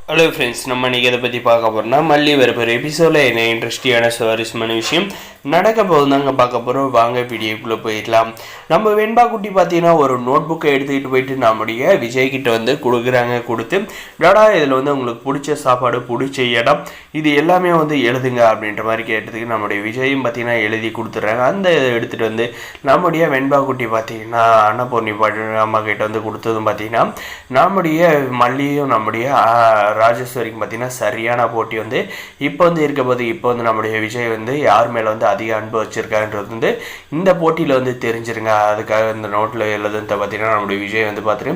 Hello friends, நம்ம இன்றைக்கி இதை பற்றி பார்க்க போகிறோம்னா மல்லி வரப்போகிற எபிசோடில் என்ன இன்ட்ரெஸ்டிங்கான சுவாரஸ்யமான விஷயம் நடக்க போகுதாங்க பார்க்க போகிறோம். வாங்க வீடியோக்குள்ளே போயிடலாம். நம்ம வெண்பா குட்டி பார்த்தீங்கன்னா ஒரு நோட் புக்கை எடுத்துக்கிட்டு போயிட்டு நம்முடைய விஜய்கிட்ட வந்து கொடுக்குறாங்க. கொடுத்து டாடா இதில் வந்து உங்களுக்கு பிடிச்ச சாப்பாடு, பிடிச்ச இடம், இது எல்லாமே வந்து எழுதுங்க அப்படின்ற மாதிரி கேட்டதுக்கு நம்முடைய விஜயும் பார்த்தீங்கன்னா எழுதி கொடுத்துட்றாங்க. அந்த இதை எடுத்துகிட்டு வந்து நம்முடைய வெண்பா குட்டி பார்த்தீங்கன்னா அன்னபூர்ணி அம்மா கிட்ட வந்து கொடுத்ததும் பார்த்தீங்கன்னா நம்முடைய மல்லியும் நம்முடைய ராஜேஸ்வரிக்கு பார்த்தீங்கன்னா சரியான போட்டி வந்து இப்போ வந்து இருக்க போது. இப்போ வந்து நம்முடைய விஜய் வந்து யார் மேலே வந்து அதிக அன்பு வச்சிருக்கான்றது வந்து இந்த போட்டியில் வந்து தெரிஞ்சிருங்க. அதுக்காக இந்த நோட்டில் எழுதுனதை பார்த்தீங்கன்னா நம்முடைய விஜய் வந்து பார்த்துட்டு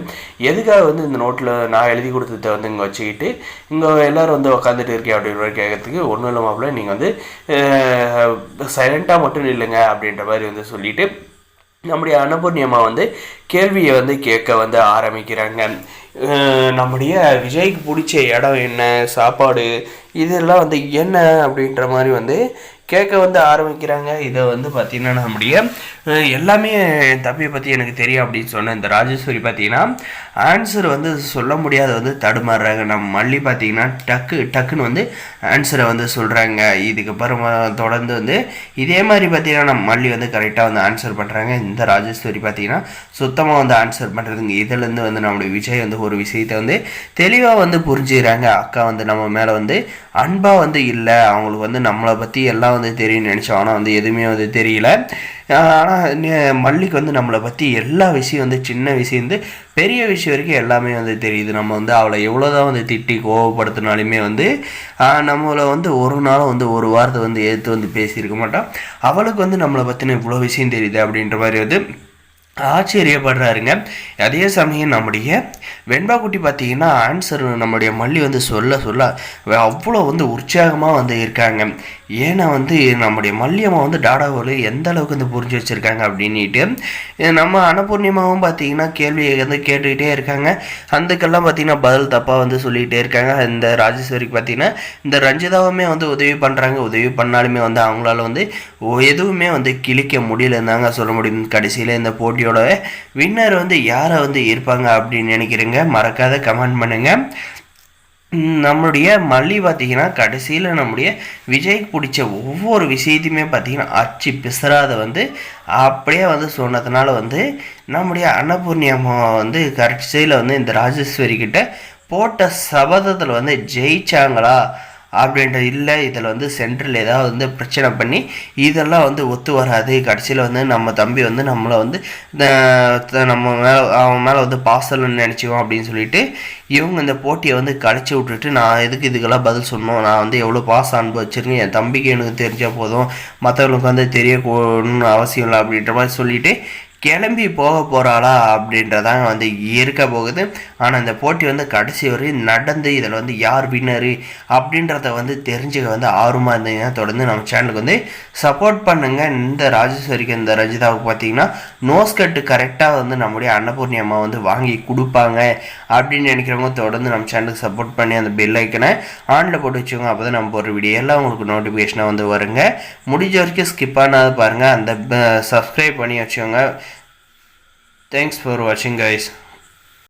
எதுக்காக வந்து இந்த நோட்டில் நான் எழுதி கொடுத்ததை வந்து இங்கே வச்சுக்கிட்டு இங்கே எல்லோரும் வந்து உட்காந்துட்டு இருக்கேன் அப்படின்ற மாதிரி கேட்கறதுக்கு ஒன்றும் இல்லாமல் நீங்கள் வந்து சைலண்ட்டாக மட்டும் இல்லைங்க அப்படின்ற மாதிரி வந்து சொல்லிவிட்டு நம்முடைய அன்னபூர்ணி அம்மா வந்து கேள்வியை வந்து கேட்க வந்து ஆரம்பிக்கிறாங்க. நம்முடைய விஜய்க்கு பிடிச்ச இடம் என்ன, சாப்பாடு, இதெல்லாம் வந்து என்ன அப்படின்ற மாதிரி வந்து கேட்க வந்து ஆரம்பிக்கிறாங்க. இதை வந்து பார்த்திங்கன்னா நம்முடைய எல்லாமே என் தம்பியை பற்றி எனக்கு தெரியும் அப்படின்னு சொன்ன இந்த ராஜேஸ்வரி பார்த்திங்கன்னா ஆன்சர் வந்து சொல்ல முடியாத வந்து தடுமாறுறாங்க. நம்ம மல்லி பார்த்திங்கன்னா டக்குன்னு வந்து ஆன்சரை வந்து சொல்கிறாங்க. இதுக்கப்புறம் தொடர்ந்து வந்து இதே மாதிரி பார்த்திங்கன்னா நம்ம மல்லி வந்து கரெக்டாக வந்து ஆன்சர் பண்ணுறாங்க. இந்த ராஜேஸ்வரி பார்த்திங்கன்னா சுத்தமாக வந்து ஆன்சர் பண்ணுறதுங்க. இதிலேருந்து வந்து நம்முடைய விஜய் வந்து ஒரு விஷயத்தை வந்து தெளிவாக வந்து புரிஞ்சுக்கிறாங்க. அக்கா வந்து நம்ம மேலே வந்து அன்பாக வந்து இல்லை, அவங்களுக்கு வந்து நம்மளை பற்றி எல்லாம் வந்து தெரியும்னு நினச்சோம். ஆனால் வந்து எதுவுமே வந்து தெரியல. ஆனால் மல்லிக்கு வந்து நம்மளை பற்றி எல்லா விஷயம் வந்து சின்ன விஷயம் வந்து பெரிய விஷயம் வரைக்கும் எல்லாமே வந்து தெரியுது. நம்ம வந்து அவளை எவ்வளோதான் வந்து திட்டி கோவப்படுத்தினாலுமே வந்து நம்மளை வந்து ஒரு நாளும் வந்து ஒரு வாரத்தை வந்து எடுத்து வந்து பேசியிருக்க மாட்டோம். அவளுக்கு வந்து நம்மளை பற்றின இவ்வளோ விஷயம் தெரியுது அப்படின்ற மாதிரி வந்து ஆச்சரியப்படுறாருங்க. அதே சமயம் நம்முடைய வெண்பா குட்டி பார்த்தீங்கன்னா ஆன்சர் நம்முடைய மல்லி வந்து சொல்ல அவ்வளோ வந்து உற்சாகமாக வந்து இருக்காங்க. ஏன்னா வந்து நம்முடைய மல்லியம்மா வந்து டாடாவில் எந்த அளவுக்கு வந்து புரிஞ்சு வச்சுருக்காங்க அப்படின்ட்டு நம்ம அன்னபூர்ணிமாவும் பார்த்தீங்கன்னா கேள்வியை வந்து கேட்டுக்கிட்டே இருக்காங்க. அதுக்கெல்லாம் பார்த்தீங்கன்னா பதில் தப்பாக வந்து சொல்லிகிட்டே இருக்காங்க. இந்த ராஜேஸ்வரிக்கு பார்த்தீங்கன்னா இந்த ரஞ்சிதாவுமே வந்து உதவி பண்ணுறாங்க. உதவி பண்ணாலுமே வந்து அவங்களால வந்து எதுவுமே வந்து கிழிக்க முடியலன்னாங்க சொல்ல முடியும். கடைசியில் இந்த போட்டியோட வின்னர் வந்து யாரை வந்து இருப்பாங்க அப்படின்னு நினைக்கிறீங்க? மறக்காத கமெண்ட் பண்ணுங்கள். நம்மளுடைய மல்லி பார்த்திங்கன்னா கடைசியில் நம்முடைய விஜய்க்கு பிடிச்ச ஒவ்வொரு விஷயத்தையுமே பார்த்திங்கன்னா அச்சு பிசராத வந்து அப்படியே வந்து சொன்னதுனால வந்து நம்முடைய அன்னபூர்ணி அம்மா வந்து கடைசியில் வந்து இந்த ராஜேஸ்வரி கிட்ட போட்ட சபதத்தில் வந்து ஜெயிச்சாங்களா அப்படின்றது இல்லை. இதில் வந்து சென்ட்ரல் ஏதாவது வந்து பிரச்சனை பண்ணி இதெல்லாம் வந்து ஒத்து வராது. கடைசியில் வந்து நம்ம தம்பி வந்து நம்மளை வந்து நம்ம மேலே அவன் மேலே வந்து பாசல்னு நினச்சிவோம் அப்படின்னு சொல்லிட்டு இவங்க இந்த போட்டியை வந்து கழிச்சு விட்டுட்டு நான் எதுக்கு இதுக்கெல்லாம் பதில் சொன்னோம், நான் வந்து எவ்வளோ பாசம் அன்பு வச்சுருக்கேன், என் தம்பிக்கு எனக்கு தெரிஞ்சால் போதும், மற்றவங்களுக்கு வந்து தெரியணும்னு அவசியம் இல்லை அப்படின்ற மாதிரி சொல்லிவிட்டு கிளம்பி போக போகிறாளா அப்படின்றதாங்க வந்து இருக்க போகுது. ஆனால் இந்த போட்டி வந்து கடைசி வரையும் நடந்து இதில் வந்து யார் வின்னரு அப்படின்றத வந்து தெரிஞ்சுக்க வந்து ஆர்வமாக இருந்தீங்கன்னா தொடர்ந்து நம்ம சேனலுக்கு வந்து சப்போர்ட் பண்ணுங்கள். இந்த ராஜேஸ்வரிக்கு இந்த ரஞ்சிதாவுக்கு பார்த்தீங்கன்னா நோஸ் கட்டு கரெக்டாக வந்து நம்முடைய அன்னபூர்ணி அம்மா வந்து வாங்கி கொடுப்பாங்க அப்படின்னு நினைக்கிறவங்க தொடர்ந்து நம்ம சேனலுக்கு சப்போர்ட் பண்ணி அந்த பெல் ஐக்கனை ஆனில் போட்டு வச்சுக்கோங்க. அப்போ தான் நம்ம போடுற வீடியோ எல்லாம் உங்களுக்கு நோட்டிஃபிகேஷனாக வந்து வருங்க. முடிஞ்ச வரைக்கும் ஸ்கிப் பண்ணாத பாருங்கள், அந்த சப்ஸ்கிரைப் பண்ணி வச்சுக்கோங்க. Thanks for watching guys.